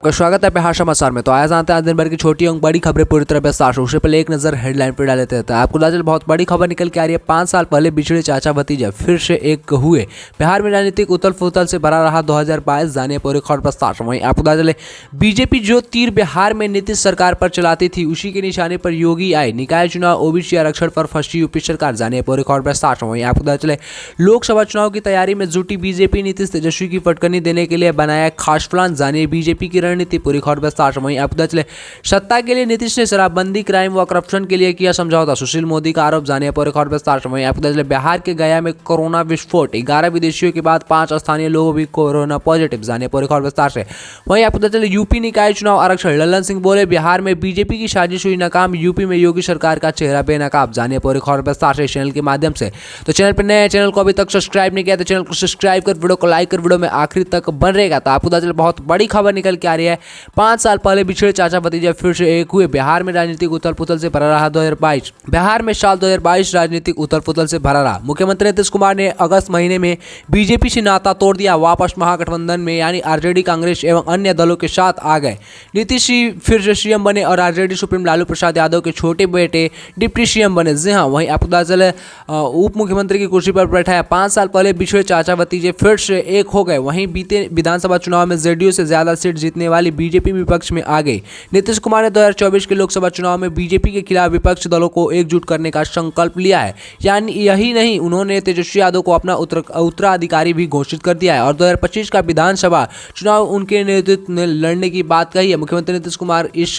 आपका स्वागत है बिहार समाचार में। तो आया जानते हैं आज दिन भर की छोटी और बड़ी खबरें पूरी तरह विस्तार से। उससे पहले एक नजर हेडलाइन पर डाल लेते हैं। आपको दरअसल बहुत बड़ी खबर निकल के आ रही है। 5 साल पहले बिछड़े चाचा भतीजा फिर से एक हुए। बिहार में राजनीतिक उथल पुथल से भरा रहा 2022, जानिए पूरी खबर विस्तार से। वहीं आपको दरअसल बीजेपी जो तीर बिहार में नीतीश सरकार पर चलाती थी, उसी के निशाने पर योगी आए। निकाय चुनाव, ओबीसी आरक्षण पर फंसी यूपी सरकार, जानिए पूरी खबर विस्तार से। वहीं आपको दरअसल लोकसभा चुनाव की तैयारी में जुटी बीजेपी, नीतीश तेजस्वी की फटकनी देने के लिए बनाया खास प्लान, जानिए बीजेपी की रणनीति पूरी खबर विस्तार से। वहीं आपको चले सत्ता के लिए नीतीश ने शराबबंदी, क्राइम व करप्शन के लिए किया समझौता, सुशील मोदी का आरोप, जानिए पूरी खबर विस्तार से। वहीं आपको चले बिहार के गया में कोरोना विस्फोट, 11 विदेशियों के बाद 5 स्थानीय लोग भी कोरोना पॉजिटिव, जानिए पूरी खबर विस्तार से। वहीं आपको चले यूपी निकाय चुनाव आरक्षण, लल्लन सिंह बोले बिहार में बीजेपी की साजिश हुई नाकाम, यूपी में योगी सरकार का चेहरा बेनकाब, जानिए पूरी खबर विस्तार से चैनल के माध्यम से। तो चैनल पर नए, चैनल को अभी तक सब्सक्राइब नहीं किया तो चैनल को सब्सक्राइब कर, वीडियो को लाइक कर, वीडियो में आखिरी तक बन रहेगा। तो आपको दरअसल बहुत बड़ी खबर निकल के आ रही है। 5 साल पहले बिछड़े चाचा भतीजा फिर से एक हुए। बिहार में राजनीतिक उथल पुथल से भरा रहा 2022। बिहार में साल 2022 राजनीतिक उथल पुथल से भरा रहा। मुख्यमंत्री नीतीश कुमार ने अगस्त महीने में बीजेपी से नाता तोड़ दिया, वापस महागठबंधन में यानी आरजेडी, कांग्रेस एवं अन्य दलों के साथ आ गए। नीतीश फिर से सीएम बने और आरजेडी सुप्रीम लालू प्रसाद यादव के छोटे बेटे डिप्टी सीएम बने। जी हाँ, वहीं आपको दरअसल उप मुख्यमंत्री की कुर्सी पर बैठा है। 5 साल पहले बिछड़े चाचा भतीजे फिर से एक हो गए। वहीं बीते विधानसभा चुनाव में जेडीयू से ज्यादा सीट जीतने वाली बीजेपी विपक्ष में आ गई। नीतीश कुमार ने 2024 के लोकसभा चुनाव में बीजेपी के खिलाफ विपक्ष दलों को एकजुट करने का संकल्प लिया है। यानी यही नहीं, उन्होंने तेजस्वी यादव को अपना उत्तराधिकारी भी घोषित कर दिया है और 2025 का विधानसभा चुनाव उनके नेतृत्व में लड़ने की बात कही है। मुख्यमंत्री नीतीश कुमार इस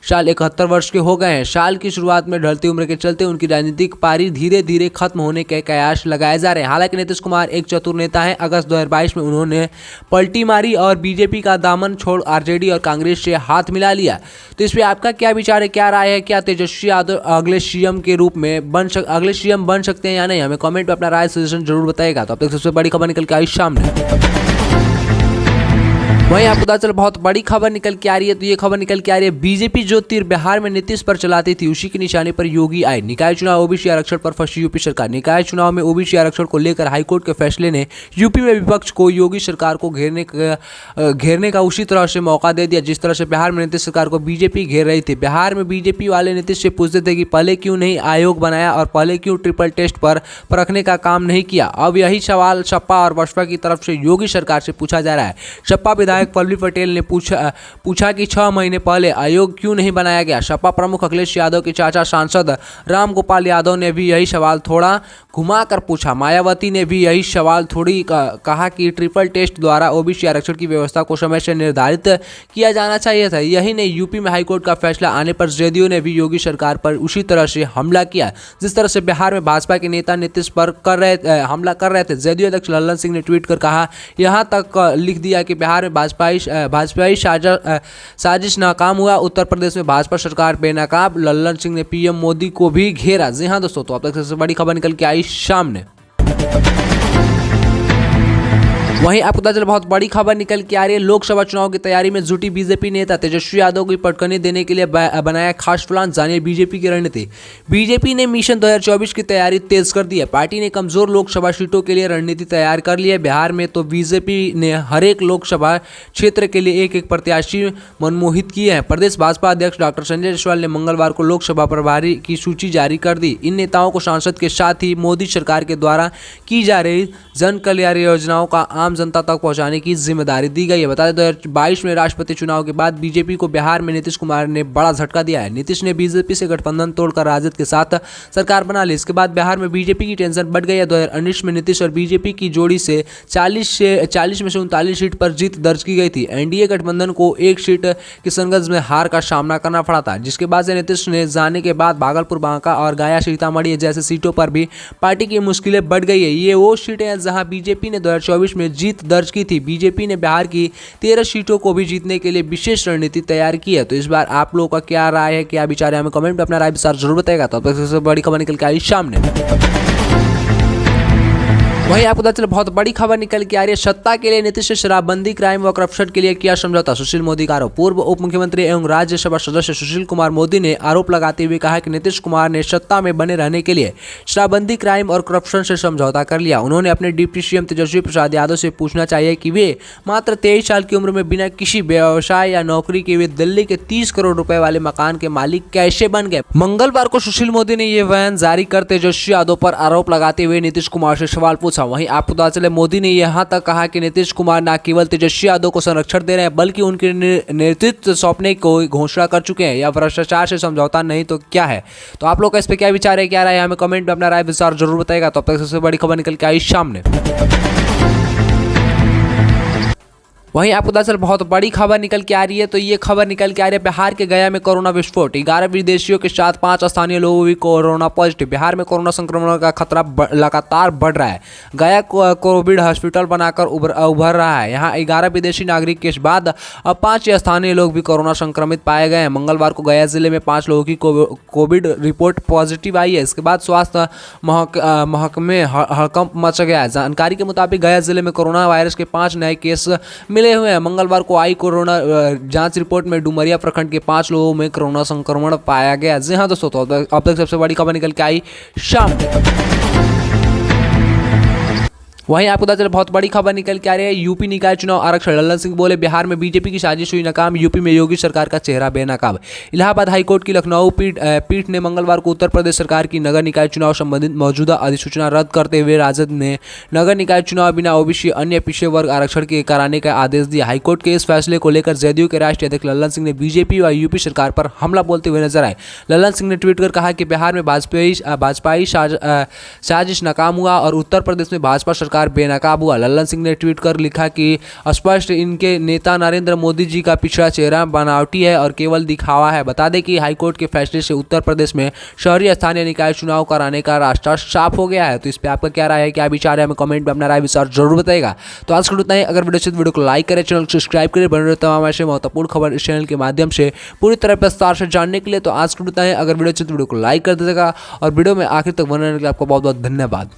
साल 71 वर्ष के हो गए हैं। साल की शुरुआत में ढलती उम्र के चलते उनकी राजनीतिक पारी धीरे धीरे खत्म होने के कयास लगाए जा रहे हैं। हालांकि नीतीश कुमार एक चतुर नेता हैं। अगस्त 2022 में उन्होंने पलटी मारी और बीजेपी का दामन छोड़ आरजेडी और कांग्रेस से हाथ मिला लिया। तो इस पर आपका क्या विचार है, क्या राय है? क्या तेजस्वी यादव अगले सीएम के रूप में अगले सीएम बन सकते हैं या नहीं? हमें कमेंट में अपना राय सजेशन जरूर बताइएगा। तो अब तक सबसे बड़ी खबर निकल के आई सामने। वहीं आपको दरअसल बहुत बड़ी खबर निकल के आ रही है। तो ये खबर निकल के आ रही है, बीजेपी जो तीर बिहार में नीतीश पर चलाती थी, उसी के निशाने पर योगी आए। निकाय चुनाव, ओबीसी आरक्षण पर फंसी यूपी सरकार। निकाय चुनाव में ओबीसी आरक्षण को लेकर हाईकोर्ट के फैसले ने यूपी में विपक्ष को योगी सरकार को घेरने का उसी तरह से मौका दे दिया जिस तरह से बिहार में नीतीश सरकार को बीजेपी घेर रही थी। बिहार में बीजेपी वाले नीतीश से पूछते थे कि पहले क्यों नहीं आयोग बनाया और पहले क्यों ट्रिपल टेस्ट पर परखने का काम नहीं किया। अब यही सवाल सपा और बसपा की तरफ से योगी सरकार से पूछा जा रहा है। सपा विधायक पल्लवी पटेल ने पूछा कि 6 महीने पहले आयोग क्यों नहीं बनाया गया। सपा प्रमुख अखिलेश यादव के चाचा सांसद राम गोपाल यादव ने भी यही सवाल थोड़ा घुमाकर पूछा। मायावती ने भी यही सवाल थोड़ी कहा कि ट्रिपल टेस्ट द्वारा ओबीसी आरक्षण की व्यवस्था को समय से निर्धारित किया जाना चाहिए था। यही नहीं, यूपी में हाईकोर्ट का फैसला आने पर जेडीयू ने भी योगी सरकार पर उसी तरह से हमला किया जिस तरह से बिहार में भाजपा के नेता नीतीश पर हमला कर रहे थे। जेडीयू अध्यक्ष लल्लन सिंह ने ट्वीट कर कहा, यहाँ तक लिख दिया कि बिहार में भाजपाई साजिश नाकाम हुआ, उत्तर प्रदेश में भाजपा सरकार बेनकाब। लल्लन सिंह ने पीएम मोदी को भी घेरा। जी हाँ दोस्तों, तो अब तक सबसे बड़ी खबर निकल के आई सामने। वहीं आपको दरअसल बहुत बड़ी खबर निकल के आ रही है। लोकसभा चुनाव की तैयारी में जुटी बीजेपी नेता तेजस्वी यादव की पटकनी देने के लिए बनाया खास प्लान, जानिए बीजेपी की रणनीति। बीजेपी ने मिशन 2024 की तैयारी तेज कर दी है। पार्टी ने कमजोर लोकसभा सीटों के लिए रणनीति तैयार कर ली है। बिहार में तो बीजेपी ने हर एक लोकसभा क्षेत्र के लिए एक प्रत्याशी मनमोहित किए हैं। प्रदेश भाजपा अध्यक्ष डॉक्टर संजय जायसवाल ने मंगलवार को लोकसभा प्रभारी की सूची जारी कर दी। इन नेताओं को सांसद के साथ ही मोदी सरकार के द्वारा की जा रही जन कल्याण योजनाओं का आम जनता तक पहुंचाने की जिम्मेदारी दी गई है। बता दें 2022 में राष्ट्रपति चुनाव के बाद बीजेपी को बिहार में नीतीश कुमार ने बड़ा झटका दिया है। नीतीश ने बीजेपी से गठबंधन तोड़कर राजद के साथ सरकार बना ली। इसके बाद बिहार में बीजेपी की टेंशन बढ़ गई है। 2019 में नीतीश और बीजेपी की जोड़ी से 40 में से 39 सीट पर जीत दर्ज की गई थी। एनडीए गठबंधन को एक सीट किशनगंज में हार का सामना करना पड़ा था, जिसके बाद से नीतीश ने जाने के बाद भागलपुर, बांका और गया, सीतामढ़ी जैसे सीटों पर भी पार्टी की मुश्किलें बढ़ गई है। ये वो सीटें हैं जहां बीजेपी ने 2024 में जीत दर्ज की थी। बीजेपी ने बिहार की 13 सीटों को भी जीतने के लिए विशेष रणनीति तैयार की है। तो इस बार आप लोगों का क्या राय है, क्या विचार है? हमें कमेंट में अपना राय विचार जरूर बताएगा। तो अब तक सबसे बड़ी खबर निकल के आई सामने। वहीं आपको पता चले बहुत बड़ी खबर निकल के आ रही है। सत्ता के लिए नीतीश से शराबबंदी, क्राइम व करप्शन के लिए किया समझौता, सुशील मोदी का आरोप। पूर्व उप मुख्यमंत्री एवं राज्यसभा सदस्य सुशील कुमार मोदी ने आरोप लगाते हुए कहा कि नीतीश कुमार ने सत्ता में बने रहने के लिए शराबबंदी, क्राइम और करप्शन से समझौता कर लिया। उन्होंने अपने डिप्टी सीएम तेजस्वी प्रसाद यादव से पूछना चाहिए कि वे मात्र 23 साल की उम्र में बिना किसी व्यवसाय या नौकरी के वे दिल्ली के 30 करोड़ रुपए वाले मकान के मालिक कैसे बन गए। मंगलवार को सुशील मोदी ने यह बयान जारी कर तेजस्वी यादव पर आरोप लगाते हुए नीतीश कुमार से सवाल पूछा। वहीं आपको पता चले मोदी ने यहां तक कहा कि नीतीश कुमार न केवल तेजस्वी यादव को संरक्षण दे रहे हैं बल्कि उनके नेतृत्व सौंपने को घोषणा कर चुके हैं। या भ्रष्टाचार से समझौता नहीं तो क्या है। तो आप लोग का इस पे क्या विचार है, क्या राय है, हमें कमेंट में अपना राय विचार जरूर बताएगा। तो अब तक सबसे बड़ी खबर निकल के आई सामने। वहीं आपको दरअसल बहुत बड़ी खबर निकल के आ रही है। तो ये खबर निकल के आ रही है बिहार के गया में कोरोना विस्फोट, 11 विदेशियों के साथ 5 स्थानीय लोगों भी कोरोना पॉजिटिव। बिहार में कोरोना संक्रमण का खतरा लगातार बढ़ रहा है। गया कोविड हॉस्पिटल बनाकर उभर रहा है। यहाँ 11 विदेशी नागरिक के बाद अब 5 स्थानीय लोग भी कोरोना संक्रमित पाए गए हैं। मंगलवार को गया जिले में 5 लोगों की कोविड रिपोर्ट पॉजिटिव आई है। इसके बाद स्वास्थ्य महकमे हड़कंप मच गया है। जानकारी के मुताबिक गया जिले में कोरोना वायरस के 5 नए केस मिले हुए हैं। मंगलवार को आई कोरोना जांच रिपोर्ट में डुमरिया प्रखंड के 5 लोगों में कोरोना संक्रमण पाया गया। जी हाँ दोस्तों, तो अब तक सबसे बड़ी खबर निकल के आई शाम। वहीं आपको पता चला बहुत बड़ी खबर निकल के आ रही है। यूपी निकाय चुनाव आरक्षण, लल्लन सिंह बोले बिहार में बीजेपी की साजिश हुई नाकाम, यूपी में योगी सरकार का चेहरा बेनकाब। इलाहाबाद हाईकोर्ट की लखनऊ पीठ ने मंगलवार को उत्तर प्रदेश सरकार की नगर निकाय चुनाव संबंधित मौजूदा अधिसूचना रद्द करते हुए राजद ने नगर निकाय चुनाव बिना ओबीसी अन्य पिछड़े वर्ग आरक्षण के कराने का आदेश दिया। हाईकोर्ट के इस फैसले को लेकर जदयू के राष्ट्रीय अध्यक्ष लल्लन सिंह ने बीजेपी व यूपी सरकार पर हमला बोलते हुए नजर आए। लल्लन सिंह ने ट्वीट कर कहा कि बिहार में भाजपाई साजिश नाकाम हुआ और उत्तर प्रदेश में भाजपा सरकार बेनकाब हुआ। लल्लन सिंह ने ट्वीट कर लिखा कि स्पष्ट इनके नेता नरेंद्र मोदी जी का पिछड़ा चेहरा बनावटी है और केवल दिखावा है। बता दें कि हाईकोर्ट के फैसले से उत्तर प्रदेश में शहरी स्थानीय निकाय चुनाव कराने का रास्ता साफ हो गया है। तो इस पर आपका क्या राय है, क्या विचार है, हमें कमेंट में अपना राय विचार जरूर बताएगा। तो आज उतना ही। अगर वीडियो को लाइक करें, चैनल को सब्सक्राइब करें, बने रहे तमाम ऐसे महत्वपूर्ण खबर इस चैनल के माध्यम से पूरी तरह विस्तार से जानने के लिए। तो आज उतना ही। अगर वीडियो को लाइक कर दीजिएगा और वीडियो में आखिर तक बने रहने के लिए आपको बहुत बहुत धन्यवाद।